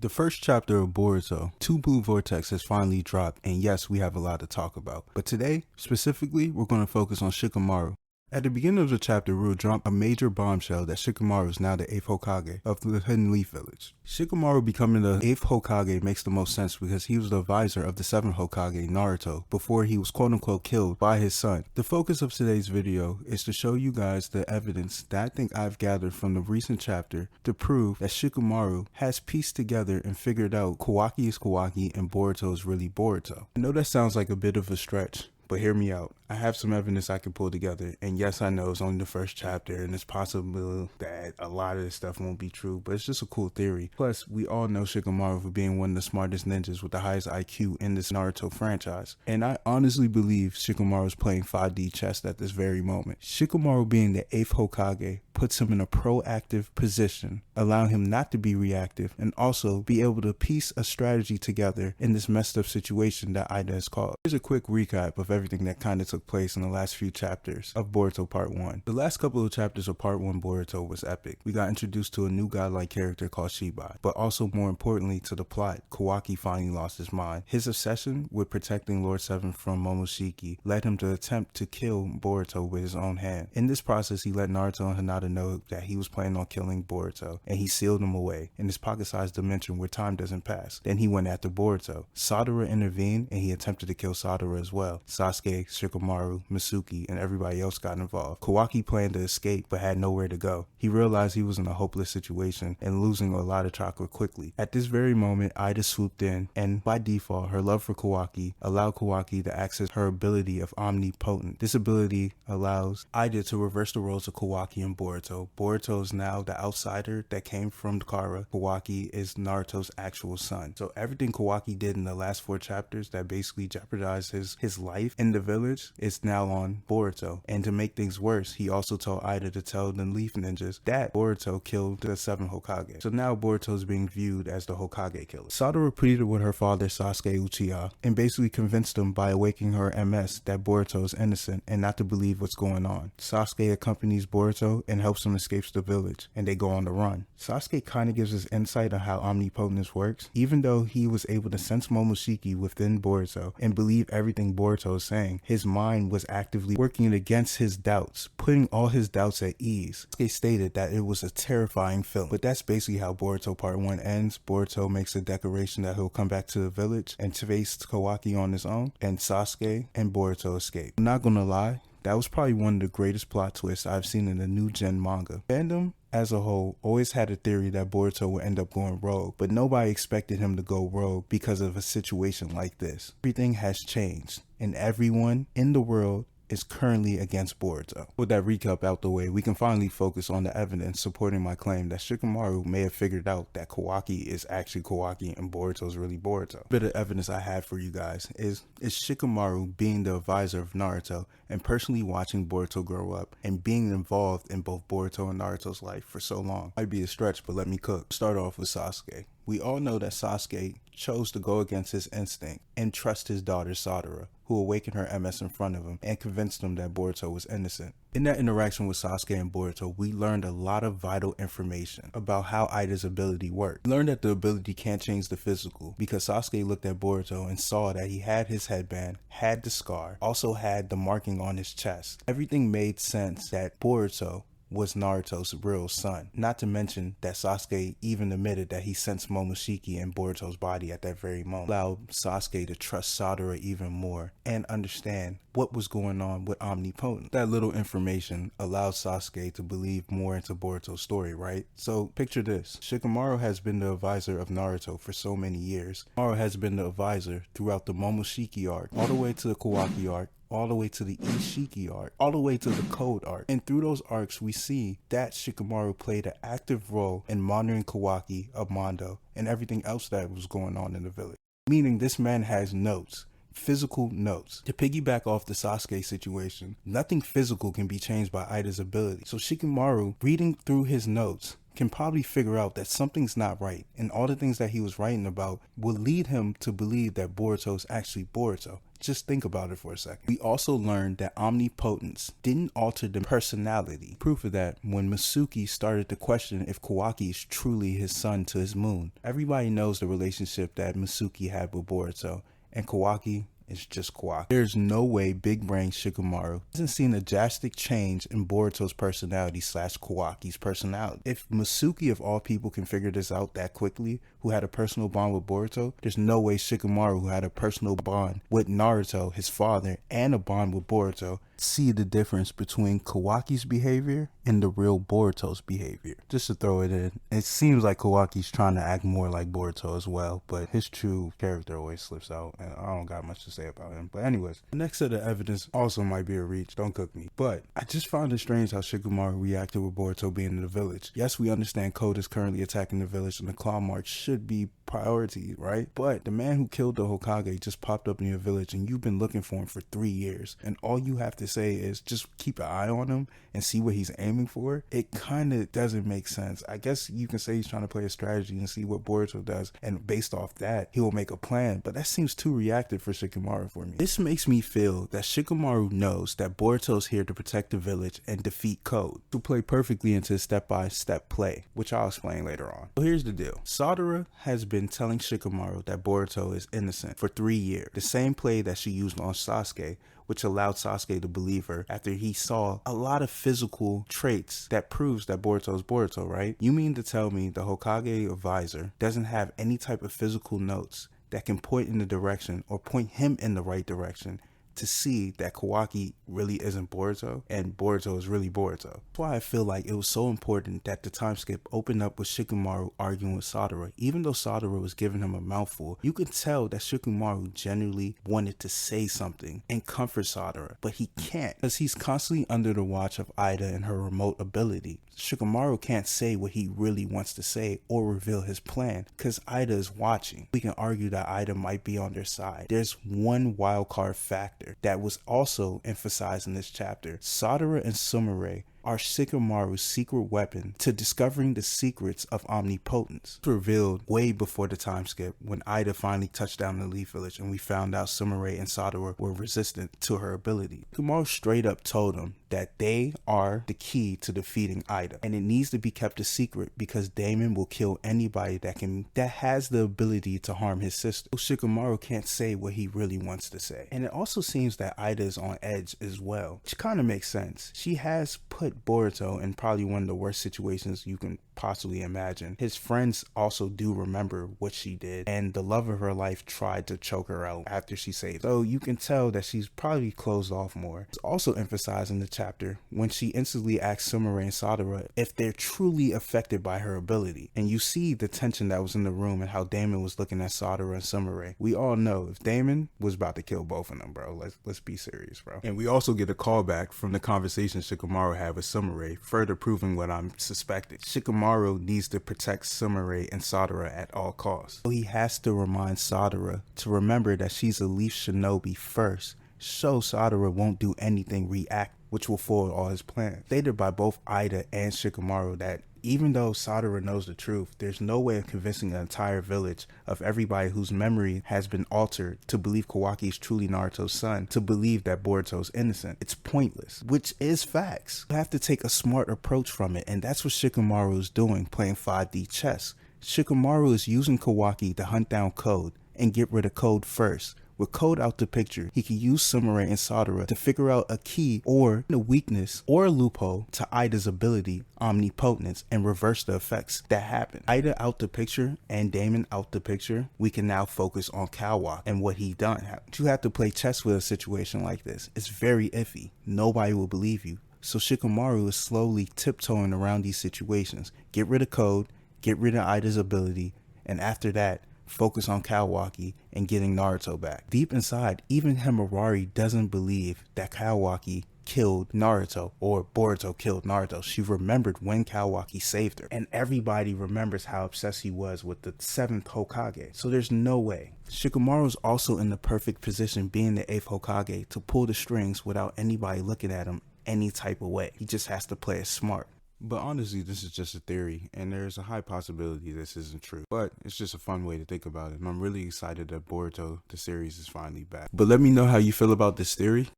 The first chapter of Boruto, 2 Blue Vortex, has finally dropped, and yes, we have a lot to talk about. But today, specifically, we're going to focus on Shikamaru. At the beginning of the chapter, we'll drop a major bombshell that Shikamaru is now the 8th Hokage of the Hidden Leaf Village. Shikamaru becoming the 8th Hokage makes the most sense because he was the advisor of the 7th Hokage, Naruto, before he was quote-unquote killed by his son. The focus of today's video is to show you guys the evidence that I think I've gathered from the recent chapter to prove that Shikamaru has pieced together and figured out Kawaki is Kawaki and Boruto is really Boruto. I know that sounds like a bit of a stretch, but hear me out. I have some evidence I can pull together, and yes, I know it's only the first chapter and it's possible that a lot of this stuff won't be true, but it's just a cool theory. Plus, we all know Shikamaru for being one of the smartest ninjas with the highest IQ in this Naruto franchise, and I honestly believe Shikamaru is playing 5D chess at this very moment. Shikamaru being the 8th Hokage puts him in a proactive position, allowing him not to be reactive and also be able to piece a strategy together in this messed up situation that Ida has caused. Here's a quick recap of everything that kind of took place in the last few chapters of Boruto Part 1. The last couple of chapters of Part 1 Boruto was epic. We got introduced to a new godlike character called Shibai, but also more importantly to the plot, Kawaki finally lost his mind. His obsession with protecting Lord 7 from Momoshiki led him to attempt to kill Boruto with his own hand. In this process, he let Naruto and Hinata know that he was planning on killing Boruto, and he sealed him away in his pocket-sized dimension where time doesn't pass. Then he went after Boruto. Sadara intervened, and he attempted to kill Sadara as well. Sasuke, Shikamaru, Masuki, and everybody else got involved. Kawaki planned to escape, but had nowhere to go. He realized he was in a hopeless situation and losing a lot of chakra quickly. At this very moment, Ida swooped in, and by default, her love for Kawaki allowed Kawaki to access her ability of Omnipotence. This ability allows Ida to reverse the roles of Kawaki and Boruto. Boruto is now the outsider that came from Kara. Kawaki is Naruto's actual son. So everything Kawaki did in the last 4 chapters that basically jeopardized his life in the village is now on Boruto. And to make things worse, he also told Ida to tell the Leaf Ninjas that Boruto killed the 7th Hokage. So now Boruto is being viewed as the Hokage killer. Sadara pleaded with her father Sasuke Uchiha and basically convinced him by awakening her MS that Boruto is innocent and not to believe what's going on. Sasuke accompanies Boruto and helps him escape the village, and they go on the run. Sasuke kind of gives us insight on how Omnipotence works. Even though he was able to sense Momoshiki within Boruto and believe everything Boruto is saying, his mind was actively working against his doubts, putting all his doubts at ease. Sasuke stated that it was a terrifying feeling, but that's basically how Boruto Part 1 ends. Boruto makes a declaration that he'll come back to the village and face Kawaki on his own, and Sasuke and Boruto escape. I'm not gonna lie, that was probably one of the greatest plot twists I've seen in the new gen manga. Fandom as a whole always had a theory that Boruto would end up going rogue, but nobody expected him to go rogue because of a situation like this. Everything has changed, and everyone in the world is currently against Boruto. With that recap out the way, we can finally focus on the evidence supporting my claim that Shikamaru may have figured out that Kawaki is actually Kawaki and Boruto is really Boruto. A bit of evidence I have for you guys is Shikamaru being the advisor of Naruto and personally watching Boruto grow up and being involved in both Boruto and Naruto's life for so long. Might be a stretch, but let me cook. Start off with Sasuke. We all know that Sasuke chose to go against his instinct and trust his daughter Sadara, who awakened her MS in front of him and convinced him that Boruto was innocent. In that interaction with Sasuke and Boruto, we learned a lot of vital information about how Ida's ability worked. We learned that the ability can't change the physical because Sasuke looked at Boruto and saw that he had his headband, had the scar, also had the marking on his chest. Everything made sense that Boruto was Naruto's real son. Not to mention that Sasuke even admitted that he sensed Momoshiki in Boruto's body at that very moment. Allowed Sasuke to trust Sadara even more and understand what was going on with Omnipotence. That little information allowed Sasuke to believe more into Boruto's story, right? So picture this. Shikamaru has been the advisor of Naruto for so many years. Shikamaru has been the advisor throughout the Momoshiki arc, all the way to the Kawaki arc, all the way to the Ishiki arc, all the way to the Code arc. And through those arcs, we see that Shikamaru played an active role in monitoring Kawaki, Mondo, and everything else that was going on in the village. Meaning this man has notes. Physical notes. To piggyback off the Sasuke situation, nothing physical can be changed by Ida's ability. So Shikamaru, reading through his notes, can probably figure out that something's not right, and all the things that he was writing about will lead him to believe that Boruto is actually Boruto. Just think about it for a second. We also learned that Omnipotence didn't alter the personality. Proof of that when Masuki started to question if Kawaki is truly his son to his moon. Everybody knows the relationship that Masuki had with Boruto, and Kawaki is just Kawaki. There's no way Big Brain Shikamaru hasn't seen a drastic change in Boruto's personality / Kawaki's personality. If Masuki of all people can figure this out that quickly, who had a personal bond with Boruto, there's no way Shikamaru, who had a personal bond with Naruto, his father, and a bond with Boruto, see the difference between Kawaki's behavior and the real Boruto's behavior. Just to throw it in, it seems like Kawaki's trying to act more like Boruto as well, but his true character always slips out, and I don't got much to say about him. But anyways, the next set of evidence also might be a reach, don't cook me, but I just found it strange how Shikamaru reacted with Boruto being in the village. Yes, we understand Code is currently attacking the village and the Claw March should be priority, right? But the man who killed the Hokage just popped up in your village and you've been looking for him for 3 years, and all you have to say is just keep an eye on him and see what he's aiming for. It kind of doesn't make sense. I guess you can say he's trying to play a strategy and see what Boruto does, and based off that he will make a plan, but that seems too reactive for Shikamaru for me. This makes me feel that Shikamaru knows that Boruto's here to protect the village and defeat Code, to play perfectly into step-by-step play, which I'll explain later on. So here's the deal. Sadara has been telling Shikamaru that Boruto is innocent for 3 years, the same play that she used on Sasuke, which allowed Sasuke to believe her after he saw a lot of physical traits that proves that Boruto is Boruto, right? You mean to tell me the Hokage advisor doesn't have any type of physical notes that can point in the direction or point him in the right direction to see that Kawaki really isn't Boruto and Boruto is really Boruto? That's why I feel like it was so important that the time skip opened up with Shikamaru arguing with Sadara. Even though Sadara was giving him a mouthful, you could tell that Shikamaru genuinely wanted to say something and comfort Sadara, but he can't because he's constantly under the watch of Ida and her remote ability. Shikamaru can't say what he really wants to say or reveal his plan because Ida is watching. We can argue that Ida might be on their side. There's one wildcard factor that was also emphasized in this chapter. Sadara and Sumire are Shikamaru's secret weapon to discovering the secrets of Omnipotence. It was revealed way before the time skip when Ida finally touched down in the Leaf Village and we found out Sumire and Sadara were resistant to her ability. Shikamaru straight up told him that they are the key to defeating Ida, and it needs to be kept a secret because Damon will kill anybody that has the ability to harm his sister. So Shikamaru can't say what he really wants to say. And it also seems that Ida is on edge as well, which kind of makes sense. She has put Boruto in probably one of the worst situations you can possibly imagine. His friends also do remember what she did, and the love of her life tried to choke her out after she saved. So you can tell that she's probably closed off more. It's also emphasized in the chapter when she instantly asks Sumire and Sadara if they're truly affected by her ability, and you see the tension that was in the room and how Damon was looking at Sadara and Sumire. We all know if Damon was about to kill both of them, bro. Let's be serious, bro. And we also get a callback from the conversation Shikamaru had with Sumire, further proving what I'm suspecting. Shikamaru needs to protect Sumire and Sadara at all costs. So he has to remind Sadara to remember that she's a Leaf Shinobi first, so Sadara won't do anything react, which will foil all his plans. Stated by both Ida and Shikamaru that even though Sadara knows the truth, there's no way of convincing an entire village of everybody whose memory has been altered to believe Kawaki is truly Naruto's son, to believe that Boruto's innocent. It's pointless, which is facts. You have to take a smart approach from it, and that's what Shikamaru is doing, playing 5D chess. Shikamaru is using Kawaki to hunt down Code and get rid of Code first. With Code out the picture, he can use Sumire and Sadara to figure out a key or a weakness or a loophole to Ida's ability, Omnipotence, and reverse the effects that happen. Ida out the picture and Damon out the picture, we can now focus on Kawaki and what he done. You have to play chess with a situation like this. It's very iffy. Nobody will believe you. So Shikamaru is slowly tiptoeing around these situations. Get rid of Code, get rid of Ida's ability, and after that, focus on Kawaki and getting Naruto back. Deep inside, even Himawari doesn't believe that Kawaki killed Naruto or Boruto killed Naruto. She remembered when Kawaki saved her, and everybody remembers how obsessed he was with the 7th Hokage. So there's no way. Shikamaru's also in the perfect position, being the 8th Hokage, to pull the strings without anybody looking at him any type of way. He just has to play it smart. But honestly, this is just a theory, and there's a high possibility this isn't true. But it's just a fun way to think about it, and I'm really excited that Boruto, the series, is finally back. But let me know how you feel about this theory.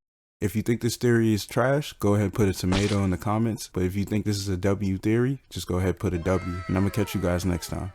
If you think this theory is trash, go ahead and put a tomato in the comments. But if you think this is a W theory, just go ahead and put a W. And I'm going to catch you guys next time.